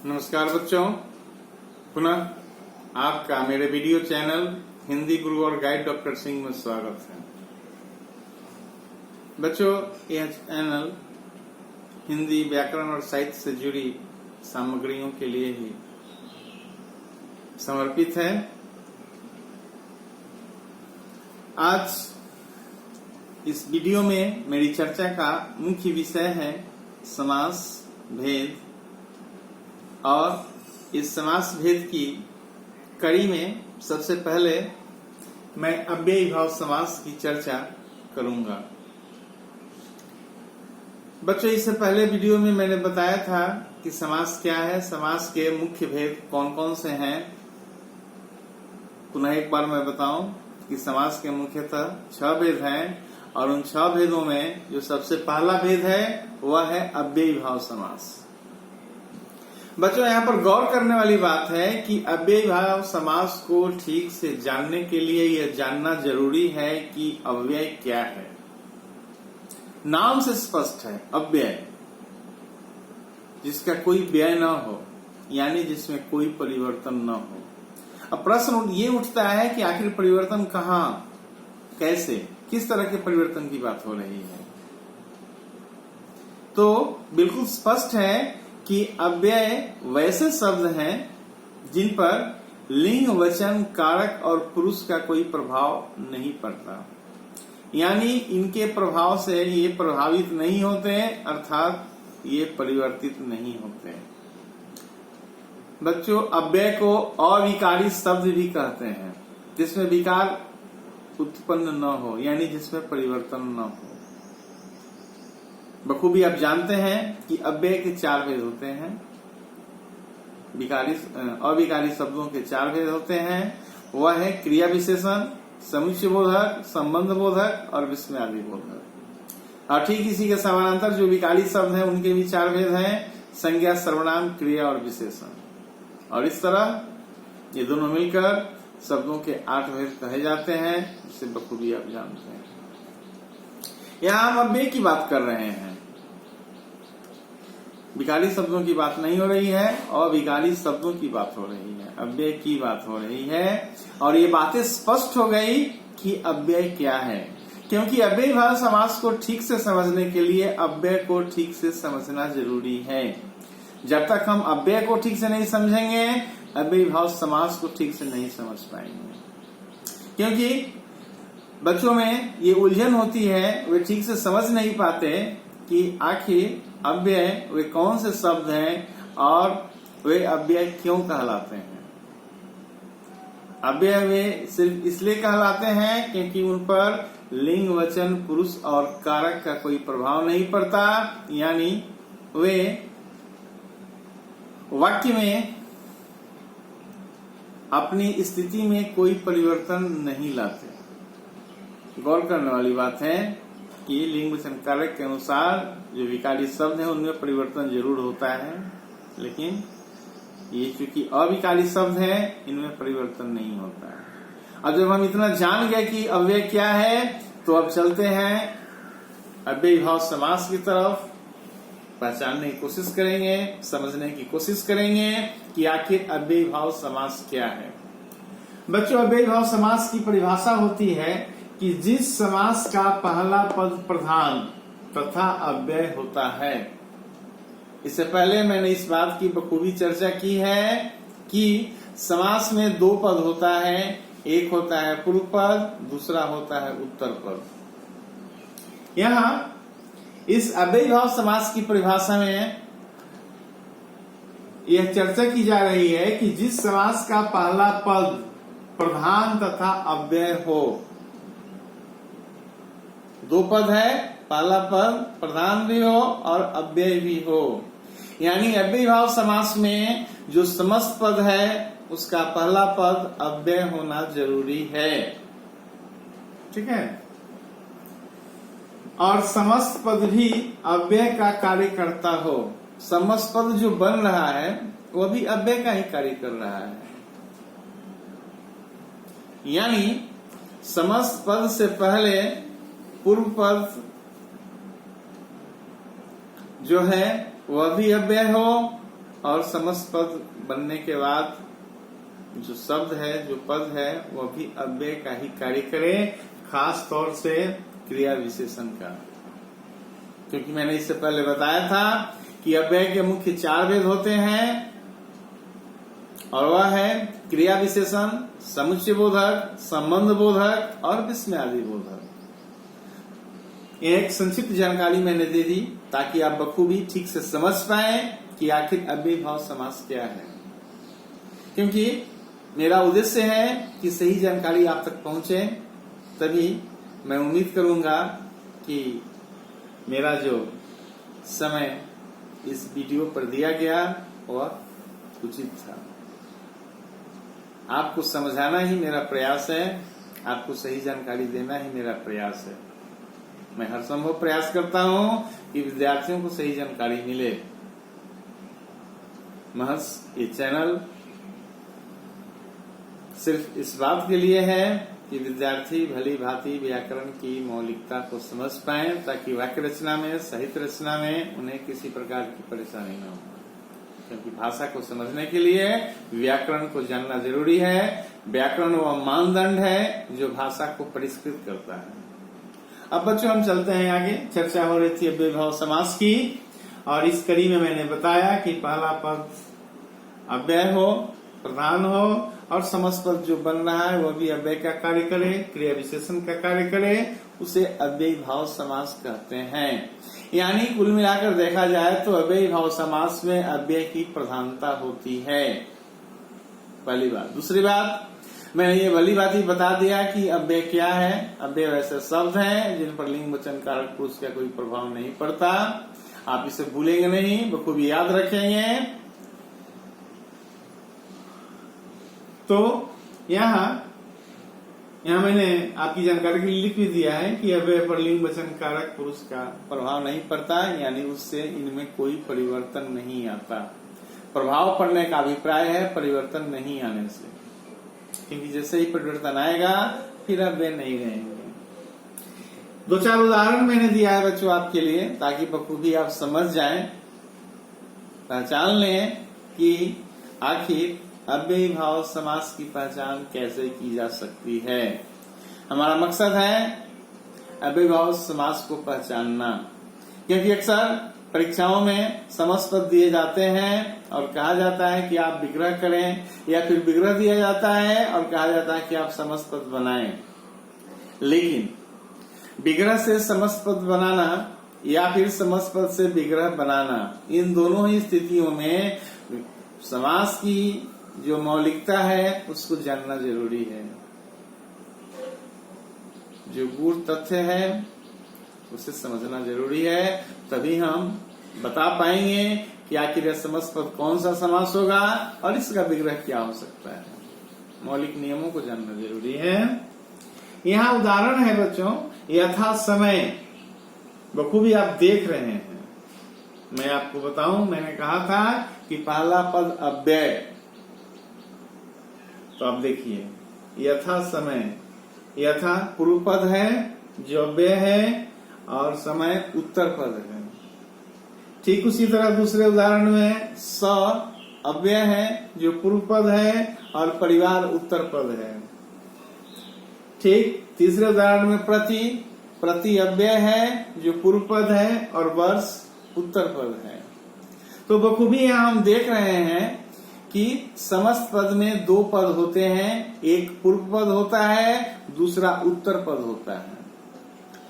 नमस्कार बच्चों, पुनः आपका मेरे वीडियो चैनल हिंदी गुरु और गाइड डॉक्टर सिंह में स्वागत है। बच्चों, यह चैनल हिंदी व्याकरण और साहित्य से जुड़ी सामग्रियों के लिए ही समर्पित है। आज इस वीडियो में मेरी चर्चा का मुख्य विषय है समास भेद, और इस समास भेद की कड़ी में सबसे पहले मैं अव्ययी भाव समास की चर्चा करूंगा। बच्चों, इससे पहले वीडियो में मैंने बताया था कि समास क्या है, समास के मुख्य भेद कौन कौन से हैं। पुनः एक बार मैं बताऊं कि समास के मुख्यतः 6 भेद हैं, और उन 6 भेदों में जो सबसे पहला भेद है वह है अव्ययी भाव समास। बच्चों, यहाँ पर गौर करने वाली बात है कि अव्ययी भाव समास को ठीक से जानने के लिए यह जानना जरूरी है कि अव्यय क्या है। नाम से स्पष्ट है अव्यय, जिसका कोई व्यय न हो, यानी जिसमें कोई परिवर्तन न हो। अब प्रश्न ये उठता है कि आखिर परिवर्तन कहाँ, कैसे, किस तरह के परिवर्तन की बात हो रही है। तो बिल्कुल स्पष्ट है कि अव्यय वैसे शब्द हैं जिन पर लिंग, वचन, कारक और पुरुष का कोई प्रभाव नहीं पड़ता, यानी इनके प्रभाव से ये प्रभावित नहीं होते, अर्थात ये परिवर्तित नहीं होते। बच्चों, अव्यय को अविकारी शब्द भी कहते हैं, जिसमें विकार उत्पन्न न हो, यानी जिसमें परिवर्तन न हो। बखूबी आप जानते हैं कि अव्यय के 4 भेद होते हैं। अविकारी शब्दों के 4 भेद होते हैं। वह है क्रिया विशेषण, समुच्चय बोधक, संबंध बोधक और विस्मयादि बोधक। और ठीक इसी के समानांतर जो विकारी शब्द हैं उनके भी 4 भेद हैं, संज्ञा, सर्वनाम, क्रिया और विशेषण। और इस तरह ये दोनों मिलकर शब्दों के 8 भेद कहे जाते हैं, जिसे बखूबी आप जानते हैं। यहाँ हम अव्यय की बात कर रहे हैं, विकारी शब्दों की बात नहीं हो रही है, अविकारी शब्दों की बात हो रही है, अव्यय की बात हो रही है। और ये बातें स्पष्ट हो गई कि अव्यय क्या है, क्योंकि अव्ययी भाव समास को ठीक से समझने के लिए अव्यय को ठीक से समझना जरूरी है। जब तक हम अव्यय को ठीक से नहीं समझेंगे, अव्ययी भाव समास को ठीक से नहीं समझ पाएंगे। क्योंकि बच्चों में ये उलझन होती है, वे ठीक से समझ नहीं पाते कि आखिर अव्यय वे कौन से शब्द हैं और वे अव्यय क्यों कहलाते हैं। अव्यय वे सिर्फ इसलिए कहलाते हैं क्योंकि उन पर लिंग, वचन, पुरुष और कारक का कोई प्रभाव नहीं पड़ता, यानी वे वाक्य में अपनी स्थिति में कोई परिवर्तन नहीं लाते। गौर करने वाली बात है कि लिंग, वचन, कारक के अनुसार जो विकारी शब्द हैं उनमें परिवर्तन जरूर होता है, लेकिन ये चूंकि अविकारी शब्द हैं, इनमें परिवर्तन नहीं होता है। अब जब हम इतना जान गए कि अव्यय क्या है, तो अब चलते हैं अव्ययी भाव समास की तरफ। पहचानने की कोशिश करेंगे, समझने की कोशिश करेंगे कि आखिर अव्ययी भाव समास क्या है। बच्चों, अव्ययी भाव समास की परिभाषा होती है कि जिस समास का पहला पद प्रधान तथा अव्यय होता है। इससे पहले मैंने इस बात की बखूबी चर्चा की है कि समास में 2 पद होता है, एक होता है पूर्व पद, दूसरा होता है उत्तर पद। यहाँ इस अव्ययी भाव समास की परिभाषा में यह चर्चा की जा रही है कि जिस समास का पहला पद प्रधान तथा अव्यय हो। 2 पद है, पहला पद प्रधान भी हो और अव्यय भी हो, यानी अव्ययी भाव समास में जो समस्त पद है उसका पहला पद अव्यय होना जरूरी है। ठीक है, और समस्त पद भी अव्यय का कार्य करता हो। समस्त पद जो बन रहा है वह भी अव्यय का ही कार्य कर रहा है, यानी समस्त पद से पहले पूर्व पद जो है वह भी अव्यय हो और समस्त पद बनने के बाद जो शब्द है, जो पद है, वह भी अव्यय का ही कार्य करे, खास तौर से क्रिया विशेषण का। क्योंकि मैंने इससे पहले बताया था कि अव्यय के मुख्य 4 भेद होते हैं, और वह है क्रिया विशेषण, समुच्चय बोधक, संबंध बोधक और विस्मयादि बोधक। एक संक्षिप्त जानकारी मैंने दे दी ताकि आप बखूबी ठीक से समझ पाए कि आखिर अव्ययी भाव समास क्या है। क्योंकि मेरा उद्देश्य है कि सही जानकारी आप तक पहुंचे, तभी मैं उम्मीद करूंगा कि मेरा जो समय इस वीडियो पर दिया गया वह उचित था। आपको समझाना ही मेरा प्रयास है, आपको सही जानकारी देना ही मेरा प्रयास है। मैं हर संभव प्रयास करता हूं कि विद्यार्थियों को सही जानकारी मिले। महज ये चैनल सिर्फ इस बात के लिए है कि विद्यार्थी भली भांति व्याकरण की मौलिकता को समझ पाए, ताकि वाक्य रचना में, साहित्य रचना में उन्हें किसी प्रकार की परेशानी न हो। क्योंकि भाषा को समझने के लिए व्याकरण को जानना जरूरी है। व्याकरण वह मानदंड है जो भाषा को परिष्कृत करता है। अब बच्चों हम चलते हैं आगे। चर्चा हो रही थी अव्ययी भाव समास की, और इस कड़ी में मैंने बताया कि पहला पद अव्यय हो, प्रधान हो, और समस्त पद जो बन रहा है वह भी अव्यय का कार्य करे, क्रिया विशेषण का कार्य करे, उसे अव्ययी भाव समास कहते हैं। यानी कुल मिलाकर देखा जाए तो अव्ययी भाव समास में अव्यय की प्रधानता होती है। पहली बात। दूसरी बात, मैंने ये भली बात ही बता दिया कि अव्यय क्या है। अव्यय वैसे शब्द हैं जिन पर लिंग वचन कारक पुरुष का कोई प्रभाव नहीं पड़ता। आप इसे भूलेंगे नहीं, बखूबी याद रखेंगे। तो यहाँ मैंने आपकी जानकारी के लिए लिख भी दिया है कि अव्यय पर लिंग वचन कारक पुरुष का प्रभाव नहीं पड़ता, यानी उससे इनमें कोई परिवर्तन नहीं आता। प्रभाव पड़ने का अभिप्राय है, परिवर्तन नहीं आने से। क्योंकि जैसे ही परिवर्तन आएगा फिर अव्यय नहीं रहेंगे। 2-4 उदाहरण मैंने दिया है बच्चों आपके लिए, ताकि बखूबी आप समझ जाएं, पहचान लें कि आखिर अव्ययी भाव समास की पहचान कैसे की जा सकती है। हमारा मकसद है अव्ययी भाव समास को पहचानना। क्योंकि अक्सर परीक्षाओं में समस्त पद दिए जाते हैं और कहा जाता है कि आप विग्रह करें, या फिर विग्रह दिया जाता है और कहा जाता है कि आप समस्त पद बनाएं। लेकिन विग्रह से समस्त पद बनाना या फिर समस्त पद से विग्रह बनाना, इन दोनों ही स्थितियों में समास की जो मौलिकता है उसको जानना जरूरी है। जो गूढ़ तथ्य है उसे समझना जरूरी है, तभी हम बता पाएंगे कि आखिर समस्त पद कौन सा समास होगा और इसका विग्रह क्या हो सकता है। मौलिक नियमों को जानना जरूरी है। यहाँ उदाहरण है बच्चों, यथा समय। बखूबी आप देख रहे हैं। मैं आपको बताऊं, मैंने कहा था कि पहला पद अव्यय। तो आप देखिए, यथा समय, यथा पूर्व पद है जो अव्यय है, और समय उत्तर पद है। ठीक उसी तरह दूसरे उदाहरण में स अव्यय है जो पूर्व पद है, और परिवार उत्तर पद है। ठीक तीसरे उदाहरण में प्रति अव्यय है जो पूर्व पद है, और वर्ष उत्तर पद है। तो बखूबी यहाँ हम देख रहे हैं कि समस्त पद में 2 पद होते हैं, एक पूर्व पद होता है, दूसरा उत्तर पद होता है।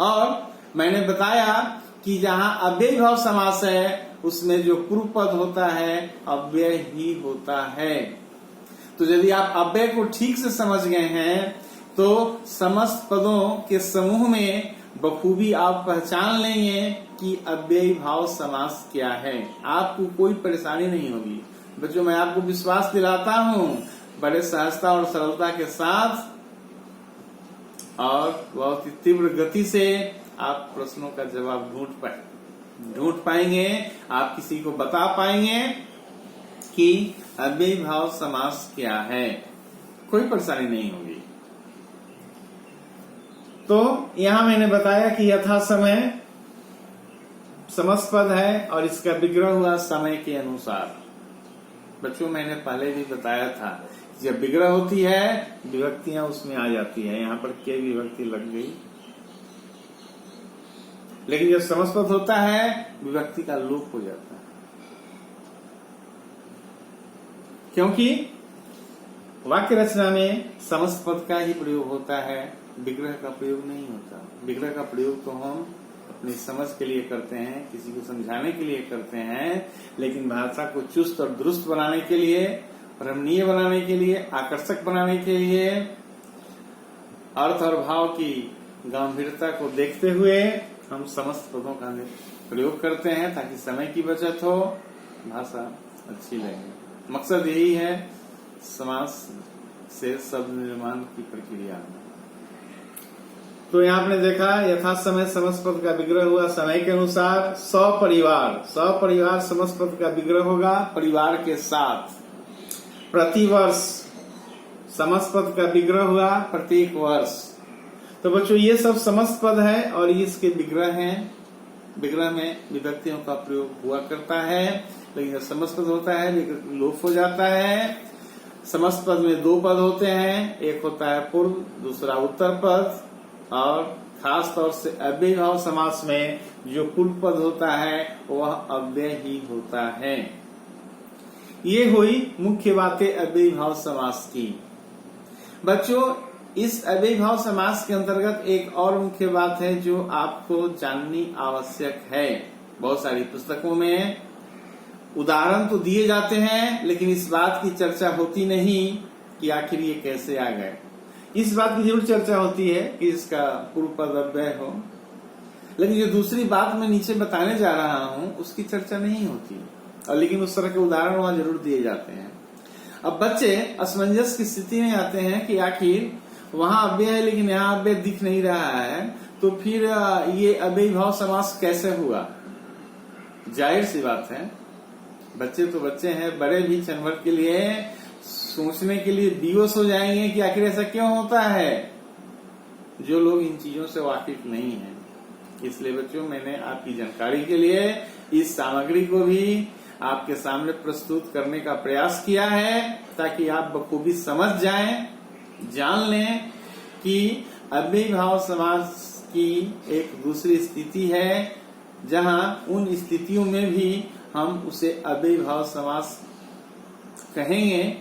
और मैंने बताया कि जहाँ अव्ययी भाव समास है उसमें जो पूर्व पद होता है अव्यय ही होता है। तो यदि आप अव्यय को ठीक से समझ गए हैं तो समस्त पदों के समूह में बखूबी आप पहचान लेंगे कि अव्ययी भाव समास क्या है। आपको कोई परेशानी नहीं होगी बच्चों। मैं आपको विश्वास दिलाता हूँ, बड़े सहजता और सरलता के साथ और बहुत ही तीव्र गति से आप प्रश्नों का जवाब ढूंढ पाएंगे। आप किसी को बता पाएंगे कि अव्ययी भाव समास क्या है। कोई परेशानी नहीं होगी। तो यहाँ मैंने बताया कि यथा समय समस्त पद है और इसका विग्रह हुआ समय के अनुसार। बच्चों मैंने पहले भी बताया था, जब विग्रह होती है विभक्तियां उसमें आ जाती है। यहाँ पर के विभक्ति लग गई, लेकिन जब समासपद होता है विभक्ति का लोप हो जाता है, क्योंकि वाक्य रचना में समासपद का ही प्रयोग होता है, विग्रह का प्रयोग नहीं होता। विग्रह का प्रयोग तो हम अपनी समझ के लिए करते हैं, किसी को समझाने के लिए करते हैं, लेकिन भाषा को चुस्त और दुरुस्त बनाने के लिए, रमणीय बनाने के लिए, आकर्षक बनाने के लिए, अर्थ और भाव की गंभीरता को देखते हुए हम समस्त पदों का प्रयोग करते हैं, ताकि समय की बचत हो, भाषा अच्छी लगे। मकसद यही है समास से शब्द निर्माण की प्रक्रिया में। तो यहाँ आपने देखा यथार्थ समय समासपद का विग्रह हुआ समय के अनुसार। सपरिवार समासपद का विग्रह होगा परिवार के साथ। प्रतिवर्ष समासपद का विग्रह हुआ प्रत्येक वर्ष। तो बच्चों ये सब समासपद है और इसके विग्रह हैं। विग्रह में विभक्तियों का प्रयोग हुआ करता है, लेकिन जब समासपद होता है लोप हो जाता है। समासपद में दो पद होते हैं, एक होता है पूर्व, दूसरा उत्तर पद, और खास तौर से अव्ययी भाव समास में जो पूर्व पद होता है वह अव्यय ही होता है। ये हुई मुख्य बातें अव्ययी भाव समास की। बच्चों इस अव्ययी भाव समास के अंतर्गत एक और मुख्य बात है जो आपको जाननी आवश्यक है। बहुत सारी पुस्तकों में उदाहरण तो दिए जाते हैं, लेकिन इस बात की चर्चा होती नहीं कि आखिर ये कैसे आ गए। इस बात की जरूर चर्चा होती है कि इसका पूर्व पद अव्यय हो, लेकिन जो दूसरी बात मैं नीचे बताने जा रहा हूं उसकी चर्चा नहीं होती, और लेकिन उस तरह के उदाहरण वहां जरूर दिए जाते हैं। अब बच्चे असमंजस की स्थिति में आते हैं कि आखिर वहां अव्यय है लेकिन यहाँ अव्यय दिख नहीं रहा है, तो फिर ये अव्ययी भाव समास कैसे हुआ। जाहिर सी बात है, बच्चे तो बच्चे हैं, बड़े भी क्षण भर के लिए सोचने के लिए विवश हो जाएंगे कि आखिर ऐसा क्यों होता है, जो लोग इन चीजों से वाकिफ नहीं है। इसलिए बच्चों मैंने आपकी जानकारी के लिए इस सामग्री को भी आपके सामने प्रस्तुत करने का प्रयास किया है, ताकि आप बखूबी समझ जाएं, जान लें कि अव्ययी भाव समास की एक दूसरी स्थिति है, जहां उन स्थितियों में भी हम उसे अव्ययी भाव समास कहेंगे,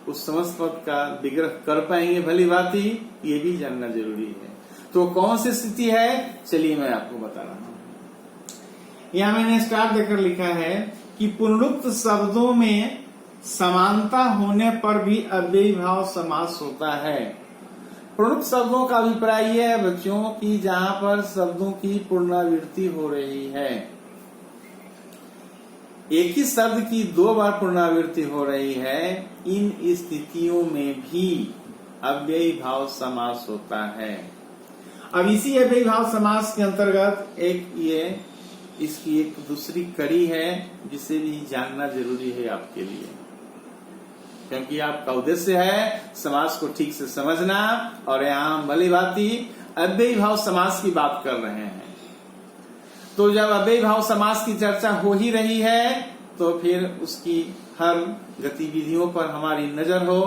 उस समासपद का विग्रह कर पाएंगे भली भांति, ये भी जानना जरूरी है। तो कौन सी स्थिति है, चलिए मैं आपको बता रहा हूं। यहाँ मैंने स्टार देकर लिखा है कि पुनरुक्त शब्दों में समानता होने पर भी अव्ययी भाव समास होता है। पुनरुक्त शब्दों का अभिप्राय यह है बच्चों की जहां पर शब्दों की पुनरावृत्ति हो रही है, एक ही शब्द की दो बार पुनरावृत्ति हो रही है, इन स्थितियों में भी अव्ययी भाव समास होता है। अब इसी अव्ययी भाव समास के अंतर्गत इसकी एक दूसरी कड़ी है, जिसे भी जानना जरूरी है आपके लिए, क्योंकि आपका उद्देश्य है समास को ठीक से समझना, और यहाँ हम भली भांति अव्ययी भाव समास की बात कर रहे हैं। तो जब अव्ययी भाव समास की चर्चा हो ही रही है, तो फिर उसकी हर गतिविधियों पर हमारी नजर हो,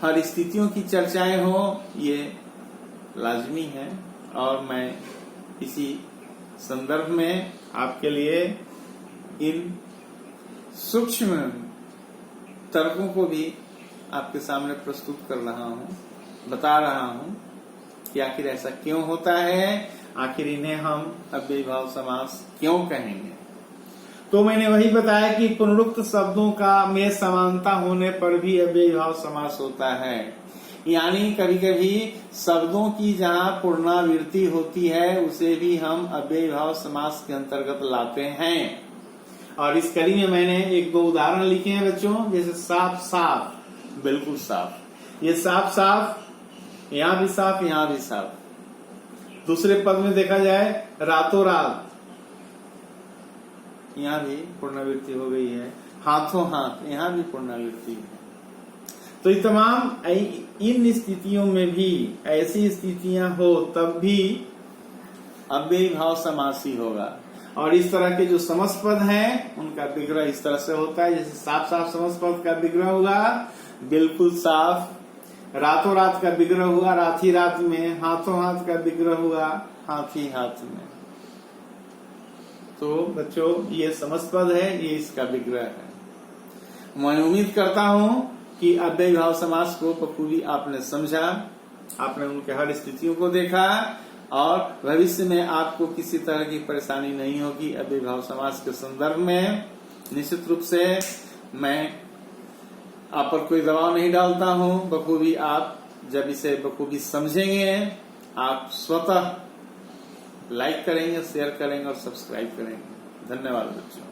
हर स्थितियों की चर्चाएं हो, ये लाजमी है। और मैं इसी संदर्भ में आपके लिए इन सूक्ष्म तर्कों को भी आपके सामने प्रस्तुत कर रहा हूँ, बता रहा हूँ कि आखिर ऐसा क्यों होता है, आखिर इन्हें हम अव्ययी भाव समास क्यों कहेंगे। तो मैंने वही बताया कि पुनरुक्त शब्दों का में समानता होने पर भी अव्ययी भाव समास होता है, यानी कभी कभी शब्दों की जहाँ पुनरावृत्ति होती है उसे भी हम अव्ययी भाव समास के अंतर्गत लाते हैं। और इस कड़ी में मैंने एक दो उदाहरण लिखे हैं बच्चों, जैसे साफ साफ, बिल्कुल साफ, ये साफ साफ, यहाँ भी साफ, यहाँ भी साफ। दूसरे पद में देखा जाए रातों रात, यहाँ भी पुनरावृत्ति हो गई है। हाथों हाथ, यहाँ भी पुनरावृत्ति है। तो ये तमाम इन स्थितियों में भी ऐसी स्थितियां हो तब भी अव्ययी भाव समास ही होगा। और इस तरह के जो समस्त हैं उनका विग्रह इस तरह से होता है, जैसे साफ साफ समस्त का विग्रह हुआ बिल्कुल साफ, रातों रात का विग्रह हुआ रात ही रात में, हाथों हाथ का विग्रह हुआ हाथ ही हाथ में। तो बच्चों ये समस्त है, ये इसका विग्रह है। मैं उम्मीद करता हूं कि अव्ययी भाव समास को बखूबी आपने समझा, आपने उनके हर स्थितियों को देखा और भविष्य में आपको किसी तरह की परेशानी नहीं होगी अव्ययी भाव समास के संदर्भ में। निश्चित रूप से मैं आप पर कोई दबाव नहीं डालता हूं, बखूबी आप जब इसे बखूबी समझेंगे आप स्वतः लाइक करेंगे, शेयर करेंगे और सब्सक्राइब करेंगे। धन्यवाद बच्चों।